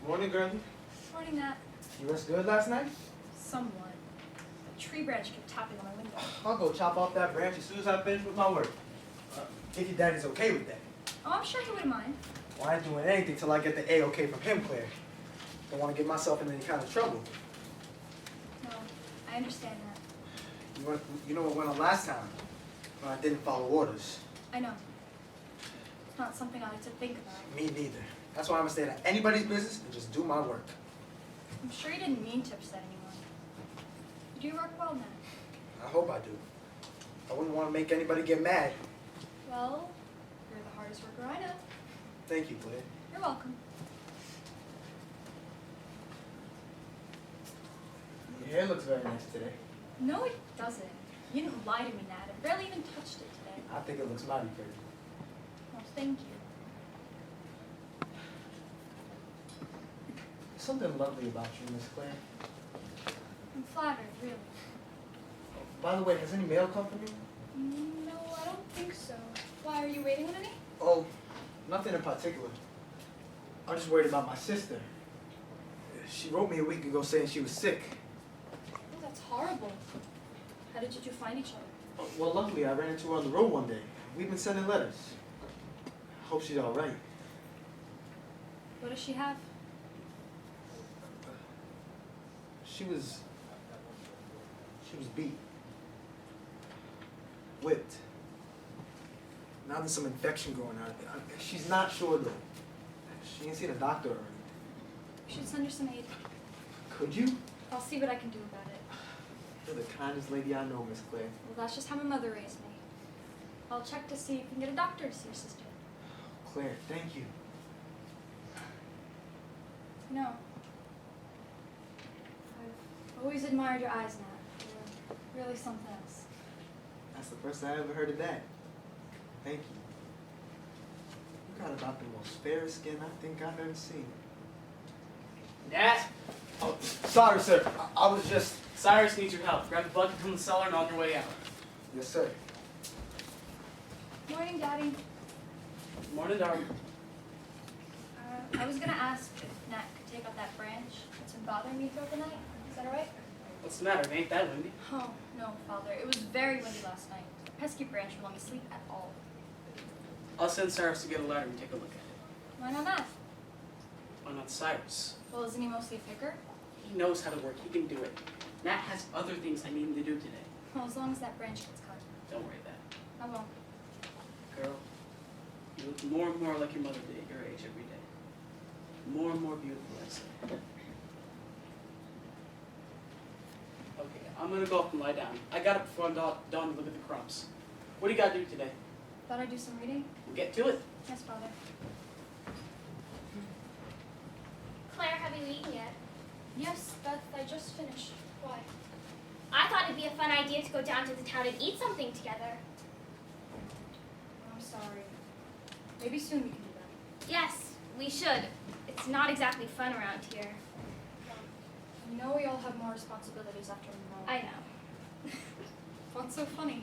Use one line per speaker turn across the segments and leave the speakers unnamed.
Morning, girlie.
Morning, Nat.
You rest good last night?
Somewhat. A tree branch kept tapping on my window.
I'll go chop off that branch as soon as I finish with my work. If your daddy's okay with that.
Oh, I'm sure he wouldn't mind.
Well, I ain't doing anything till I get the A-okay from him, Claire. Don't want to get myself in any kind of trouble.
No, I understand that.
You know what went on last time? When I didn't follow orders.
I know. It's not something I like to think about.
Me neither. That's why I'm gonna stay out of anybody's business and just do my work.
I'm sure you didn't mean to upset anyone. You do your work well, Nat.
I hope I do. I wouldn't want to make anybody get mad.
Well, you're the hardest worker I know.
Thank you, Claire.
You're welcome.
Your hair looks very nice today.
No, it doesn't. You didn't lie to me, Nat. I barely even touched it today.
I think it looks mighty pretty.
Oh, thank you.
There's something lovely about you, Miss Claire.
I'm flattered, really.
By the way, has any mail come for me?
No, I don't think so. Why, are you waiting on any?
Oh, nothing in particular. I'm just worried about my sister. She wrote me a week ago saying she was sick.
Oh, that's horrible. How did you two find each other?
Well, luckily, I ran into her on the road one day. We've been sending letters. I hope she's all right.
What does she have?
She was beat. Whipped. Now there's some infection going on. She's not sure, though. She ain't seen a doctor or anything.
You should send her some aid.
Could you?
I'll see what I can do about it.
You're the kindest lady I know, Miss Claire.
Well, that's just how my mother raised me. I'll check to see if you can get a doctor to see your sister.
Claire, thank you.
No. I've always admired your eyes, Nat. They're really something else.
That's the first I ever heard of that. Thank you. You got about the most fairest skin I think I've ever seen.
Dad?
Oh, sorry, sir. I was just...
Cyrus needs your help. Grab the bucket from the cellar and on your way out.
Yes, sir.
Morning, Daddy.
Morning, darling.
I was gonna ask if Nat could take out that branch that's been bothering me throughout the night. Is that alright?
What's the matter? It ain't that windy.
Oh, no, Father. It was very windy last night. The pesky branch won't let me sleep at all.
I'll send Cyrus to get a ladder and take a look at it.
Why not Nat?
Why not Cyrus?
Well, isn't he mostly a picker?
He knows how to work. He can do it. Nat has other things I need him to do today.
Well, as long as that branch gets cut.
Don't worry about it.
I won't.
Girl, you look more and more like your mother did at your age every day. More and more beautiful, I say. Okay, I'm gonna go up and lie down. I got up before dawn to look at the crumbs. What do you gotta do today?
Thought I'd do some reading?
We'll get to it.
Yes, Father.
Claire, have you eaten yet?
Yes, Beth, I just finished. Why?
I thought it'd be a fun idea to go down to the town and eat something together.
I'm sorry. Maybe soon we can do that.
Yes, we should. It's not exactly fun around here.
You know we all have more responsibilities after we
I know.
What's so funny?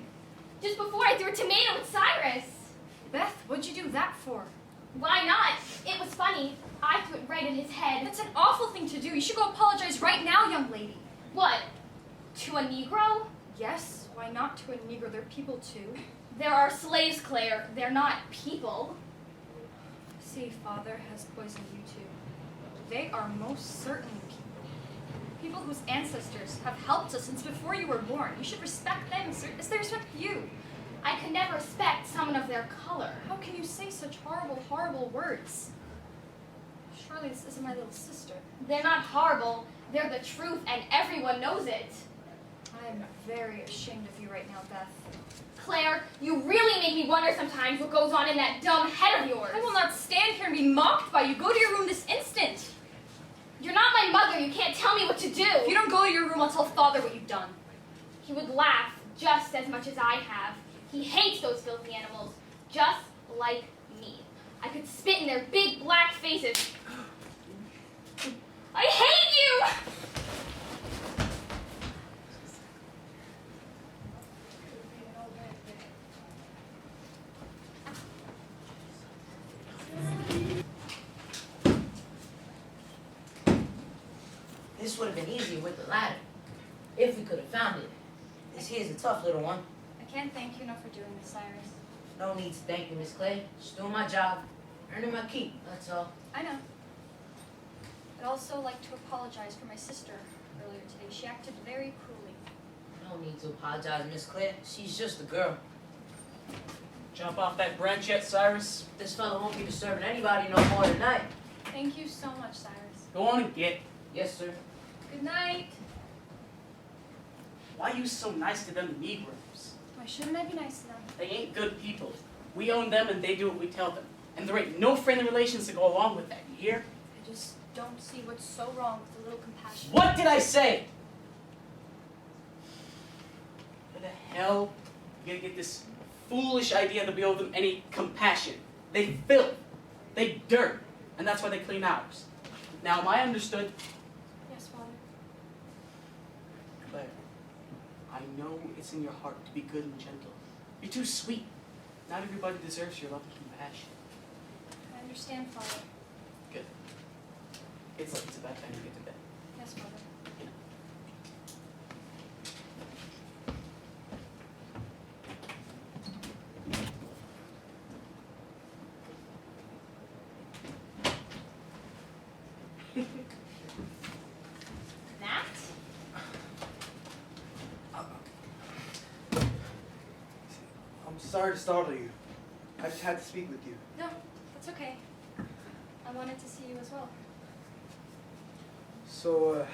Just before I threw a tomato at Cyrus.
Beth, what'd you do that for?
Why not? It was funny. I threw it right in his head.
That's an awful thing to do. You should go apologize right now, young lady.
What? To a Negro?
Yes, why not to a Negro? They're people too.
There are slaves, Claire. They're not people.
See, Father has poisoned you too. They are most certainly people. People whose ancestors have helped us since before you were born. You should respect them as they respect you.
I could never respect someone of their color.
How can you say such horrible, horrible words? Surely this isn't my little sister.
They're not horrible. They're the truth, and everyone knows it.
I am very ashamed of you right now, Beth.
Claire, you really make me wonder sometimes what goes on in that dumb head of yours.
I will not stand here and be mocked by you. Go to your room this instant.
You're not my mother. You can't tell me what to do.
If you don't go to your room, I'll tell Father what you've done.
He would laugh just as much as I have. He hates those filthy animals, just like me. I could spit in their big black faces. I hate you!
This would have been easier with the ladder. If we could have found it. This here's a tough little one.
I can't thank you enough for doing this, Cyrus.
No need to thank you, Miss Clay. Just doing my job. Earning my keep, that's all.
I know. I'd also like to apologize for my sister earlier today. She acted very cruelly.
No need to apologize, Miss Claire. She's just a girl.
Jump off that branch yet, Cyrus?
This fella won't be disturbing anybody no more tonight.
Thank you so much, Cyrus.
Go on and get.
Yes, sir.
Good night.
Why are you so nice to them Negroes?
Why shouldn't I be nice to them?
They ain't good people. We own them and they do what we tell them. And there ain't no friendly relations to go along with that, you hear?
I just don't see what's so wrong with a little compassion.
What did I say? Where the hell you gonna get this foolish idea to be owed them any compassion? They filth. They dirt. And that's why they clean ours. Now, am I understood?
Yes, Father.
Claire, I know it's in your heart to be good and gentle. You're too sweet. Not everybody deserves your love and compassion.
I understand, Father.
Good. It's about time you get to bed.
Yes, Father.
Matt?
I'm sorry to startle you. I just had to speak with you.
No, that's okay. I wanted to see you as well.
So,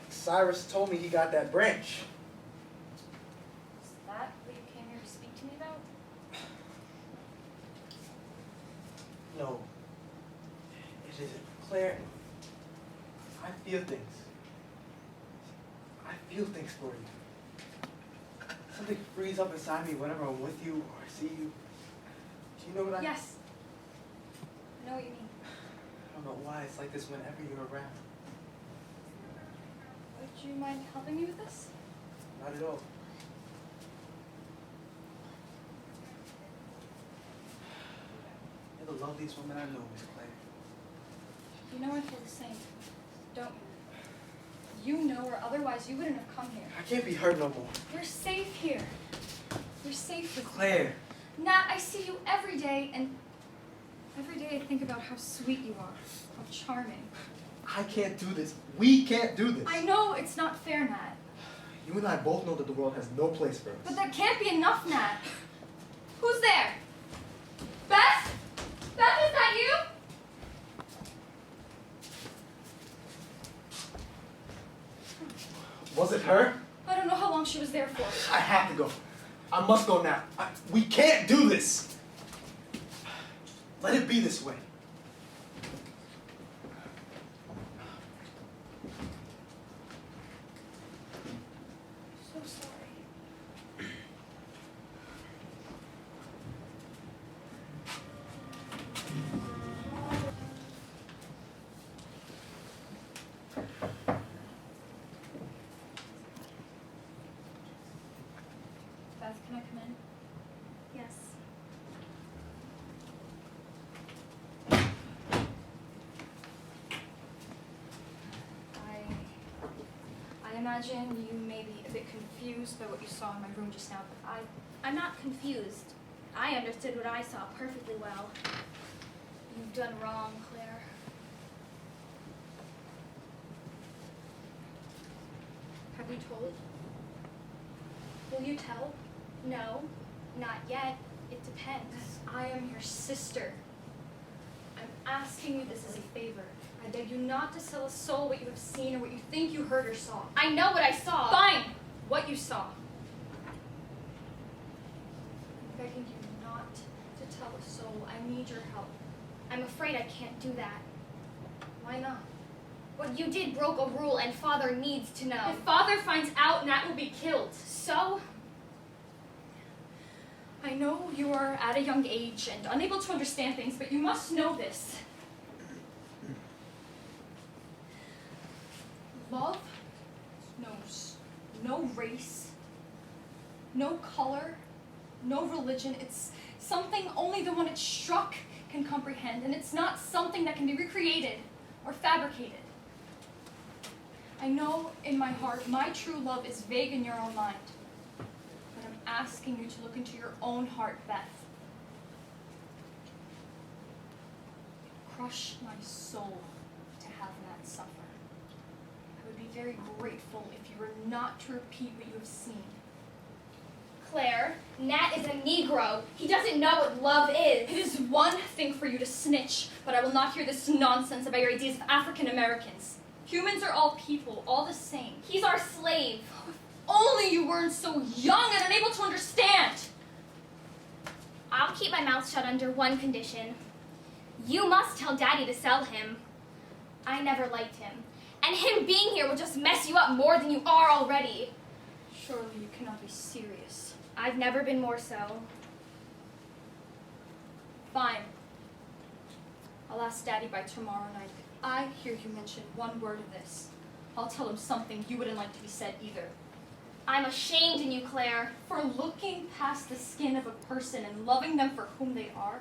Cyrus told me he got that branch.
Is that what you came here to speak to me about?
No, it isn't. Claire, I feel things. I feel things for you. Something frees up inside me whenever I'm with you or I see you. Do you know what I...
Yes. I know what you mean.
I don't know why it's like this whenever you're around.
Would you mind helping me with this?
Not at all. You're the loveliest woman I know, Miss Claire.
You know I feel the same, don't you? You know, or otherwise you wouldn't have come here.
I can't be hurt no more.
You're safe here. You're safe with me.
Claire.
Nat, I see you every day, and every day I think about how sweet you are, how charming.
I can't do this. We can't do this.
I know it's not fair, Nat.
You and I both know that the world has no place for us.
But that can't be enough, Nat. Who's there? Beth? Beth, is that you?
Was it her?
I don't know how long she was there for.
I have to go. I must go now. We can't do this. Let it be this way.
So sorry. Beth, can I come in?
Yes.
I imagine you may be a bit confused by what you saw in my room just now, but
I'm not confused. I understood what I saw perfectly well. You've done wrong, Claire.
have you told?
Will you tell? No, not yet. It depends.
I am your sister. I'm asking you this as a favor. I beg you not to tell a soul what you have seen or what you think you heard or saw.
I know what I saw.
Fine! What you saw. I'm begging you not to tell a soul. I need your help.
I'm afraid I can't do that.
Why not?
What you did broke a rule, and Father needs to know.
If Father finds out, Nat will be killed.
So?
I know you are at a young age and unable to understand things, but you must know this. Love knows no race, no color, no religion. It's something only the one it struck can comprehend, and it's not something that can be recreated or fabricated. I know in my heart my true love is vague in your own mind. But I'm asking you to look into your own heart, Beth. It crush my soul to have Nat suffer. I would be very grateful if you were not to repeat what you have seen.
Claire, Nat is a Negro. He doesn't know what love is.
It is one thing for you to snitch, but I will not hear this nonsense about your ideas of African Americans. Humans are all people, all the same.
He's our slave.
If only you weren't so young and unable to understand.
I'll keep my mouth shut under one condition. You must tell Daddy to sell him. I never liked him. And him being here will just mess you up more than you are already.
Surely you cannot be serious.
I've never been more so.
Fine. I'll ask Daddy by tomorrow night. If I hear you mention one word of this, I'll tell him something you wouldn't like to be said either.
I'm ashamed in you, Claire.
For looking past the skin of a person and loving them for whom they are,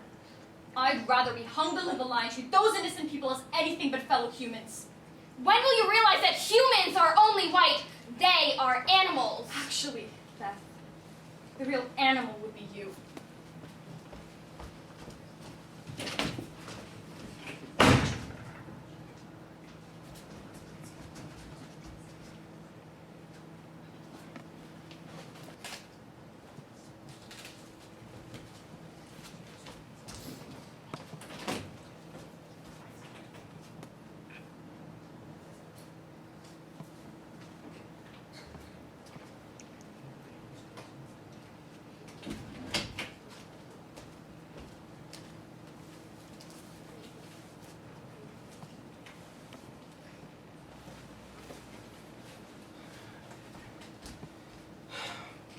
I'd rather be hung to live a lie and treat those innocent people as anything but fellow humans.
When will you realize that humans are only white? They are animals.
Actually, Beth, the real animal would be you.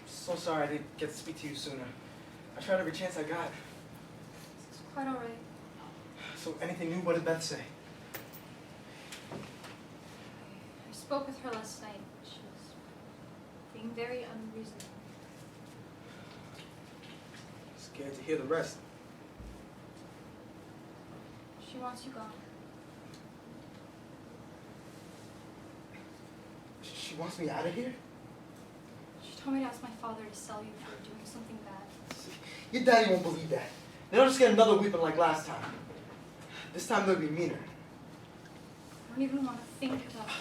So sorry I didn't get to speak to you sooner. I tried every chance I got.
It's quite all right.
So anything new? What did Beth say?
I spoke with her last night. She was being very unreasonable.
Scared to hear the rest.
She wants you gone.
She wants me out of here?
She told me to ask my father to sell you for doing something bad.
Your daddy won't believe that. They'll just get another whipping like last time. This time they'll be meaner.
I don't even want to think about that.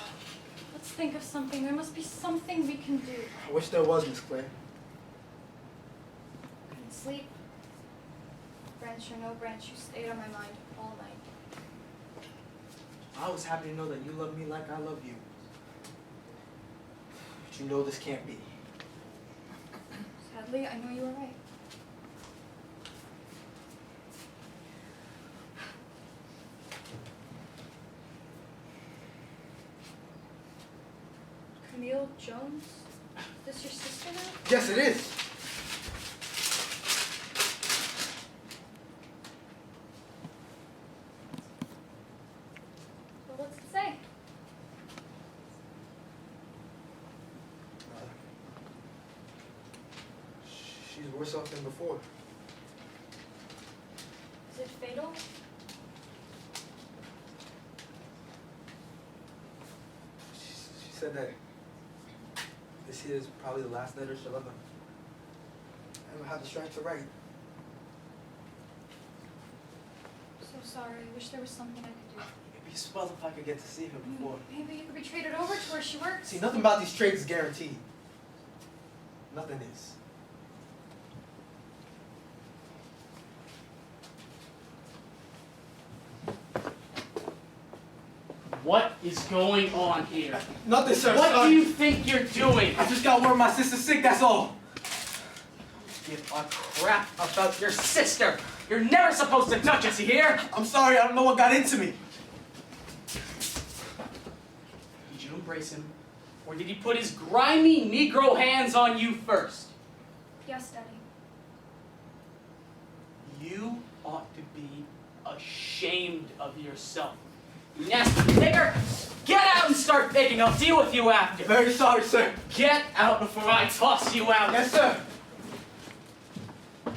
Let's think of something. There must be something we can do.
I wish there was, Miss Claire.
Couldn't sleep. Branch or no branch, you stayed on my mind all night.
I was happy to know that you love me like I love you. But you know this can't be.
Sadly, I know you were right. Camille Jones? Is this your sister now?
Yes, it is.
Well, what's it say?
She's worse off than before.
Is it fatal?
She said that this here is probably the last letter she'll ever have the strength to write.
So sorry. I wish there was something I could do.
It'd be swell if I could get to see her before.
Maybe you could be traded over to where she works.
See, nothing about these trades is guaranteed. Nothing is.
What is going on here?
Nothing, sir.
What
Sorry.
do you think you're doing?
I just got word my sister's sick, that's all.
Give a crap about your sister. You're never supposed to touch us, you hear?
I'm sorry, I don't know what got into me.
Did you embrace him? Or did he put his grimy Negro hands on you first?
Yes, Daddy.
You ought to be ashamed of yourself. You nasty nigger! Get out and start thinking. I'll deal with you after.
Very sorry, sir.
Get out before I toss you out.
Yes, sir.
I'll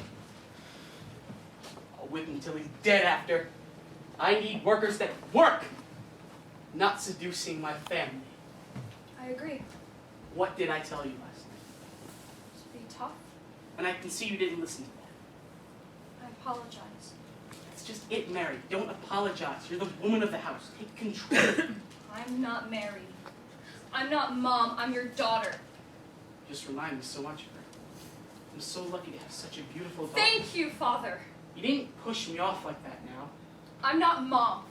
whip him till he's dead after. I need workers that work, not seducing my family.
I agree.
What did I tell you last night?
Just be tough.
And I can see you didn't listen to that.
I apologize.
That's just it, Mary. Don't apologize. You're the woman of the house. Take control.
I'm not married. I'm not Mom. I'm your daughter.
Just remind me so much of her. I'm so lucky to have such a beautiful daughter.
Thank you, Father.
You didn't push me off like that now.
I'm not Mom.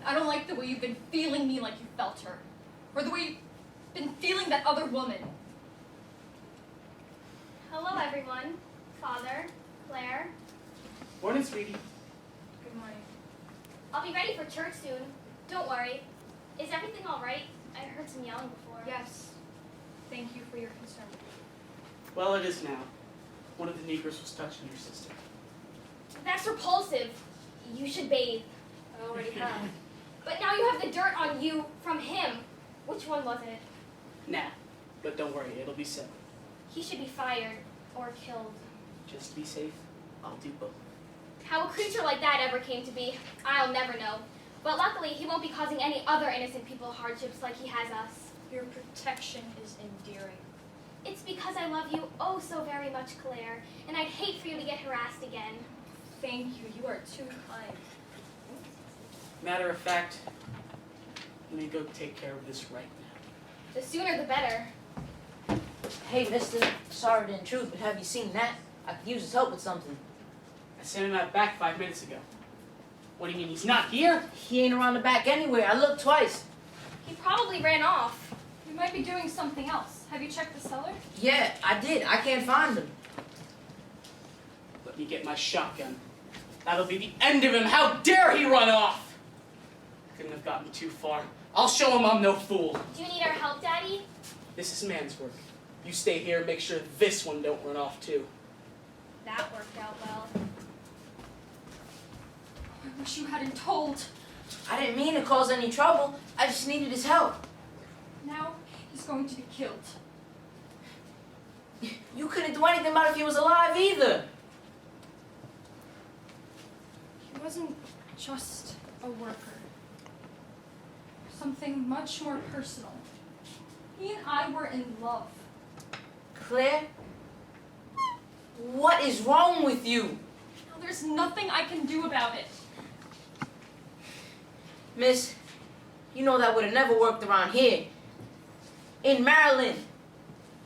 I don't like the way you've been feeling me like you felt her. Or the way you've been feeling that other woman.
Hello, everyone. Father, Claire.
Morning, sweetie.
Good morning.
I'll be ready for church soon. Don't worry. Is everything all right? I heard some yelling before.
Yes. Thank you for your concern.
Well, it is now. One of the Negroes was touching your sister.
That's repulsive. You should bathe.
I already have.
But now you have the dirt on you from him. Which one was it?
Nah, but don't worry, it'll be settled.
He should be fired or killed.
Just be safe. I'll do both.
How a creature like that ever came to be, I'll never know. But luckily, he won't be causing any other innocent people hardships like he has us.
Your protection is endearing.
It's because I love you oh so very much, Claire, and I'd hate for you to get harassed again.
Thank you. You are too kind.
Matter of fact, let me go take care of this right now.
The sooner the better.
Hey, mister, sorry to intrude, but have you seen that? I could use his help with something.
I sent him out back 5 minutes ago. What do you mean, he's not here?
He ain't around the back anywhere. I looked twice.
He probably ran off.
We might be doing something else. Have you checked the cellar?
Yeah, I did. I can't find him.
Let me get my shotgun. That'll be the end of him. How dare he run off? Couldn't have gotten too far. I'll show him I'm no fool.
Do you need our help, Daddy?
This is man's work. You stay here and make sure this one don't run off too.
That worked out well.
I wish you hadn't told.
I didn't mean to cause any trouble. I just needed his help.
Now he's going to be killed.
You couldn't do anything about it if he was alive either.
He wasn't just a worker. Something much more personal. He and I were in love.
Claire, what is wrong with you?
Now there's nothing I can do about it.
Miss, you know that would have never worked around here. In Maryland,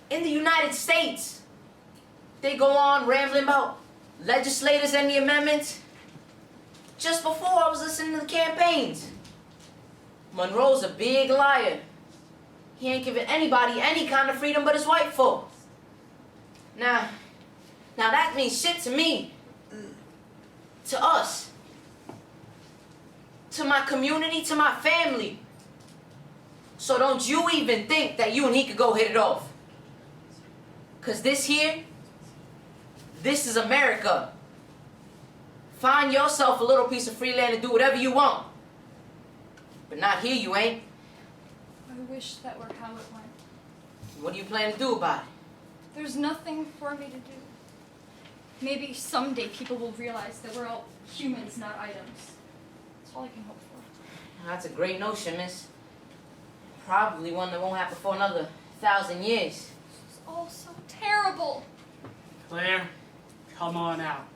in the United States, they go on rambling about legislators and the amendments. Just before I was listening to the campaigns. Monroe's a big liar. He ain't giving anybody any kind of freedom but his white folks. Now that means shit to me. To us. To my community, to my family. So don't you even think that you and he could go hit it off. 'Cause this here, this is America. Find yourself a little piece of free land and do whatever you want. But not here, you ain't.
I wish that were how it went.
What do you plan to do about it?
There's nothing for me to do. Maybe someday people will realize that we're all humans, not items. That's all I can hope for.
That's a great notion, miss. Probably one that won't happen for another 1,000 years.
It's all so terrible.
Claire, come on out.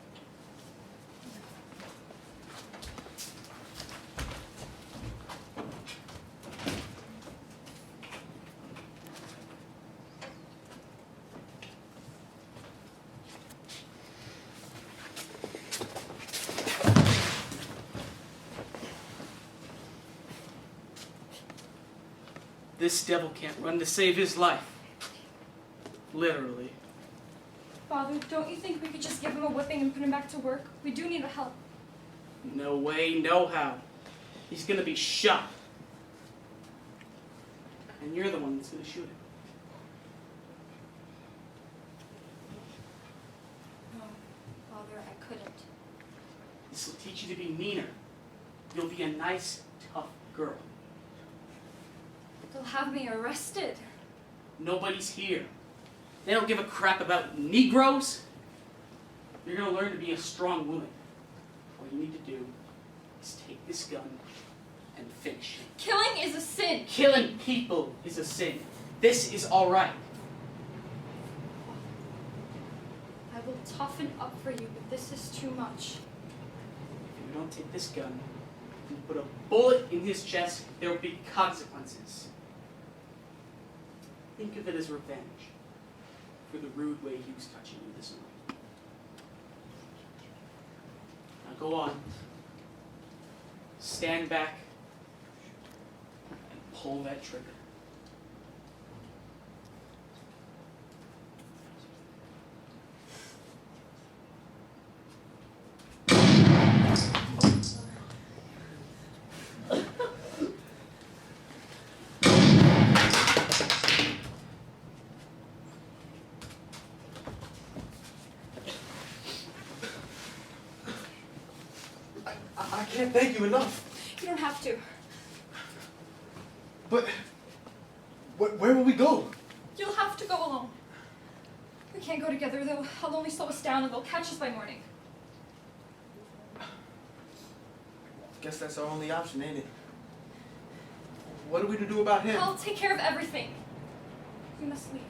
This devil can't run to save his life. Literally.
Father, don't you think we could just give him a whipping and put him back to work? We do need the help.
No way, no how. He's gonna be shot. And you're the one that's gonna shoot him.
No, Father, I couldn't.
This will teach you to be meaner. You'll be a nice, tough girl.
They'll have me arrested.
Nobody's here. They don't give a crap about Negroes. You're gonna learn to be a strong woman. All you need to do is take this gun and finish it.
Killing is a sin.
Killing people is a sin. this is all right.
I will toughen up for you, but this is too much.
If you don't take this gun and put a bullet in his chest, there will be consequences. Think of it as revenge for the rude way he was touching you this morning. Now go on. Stand back and pull that trigger.
I can't thank you enough.
You don't have to.
But where will we go?
You'll have to go alone. We can't go together, though. They'll only slow us down and they'll catch us by morning.
Guess that's our only option, ain't it? What are we to do about him?
I'll take care of everything. We must leave.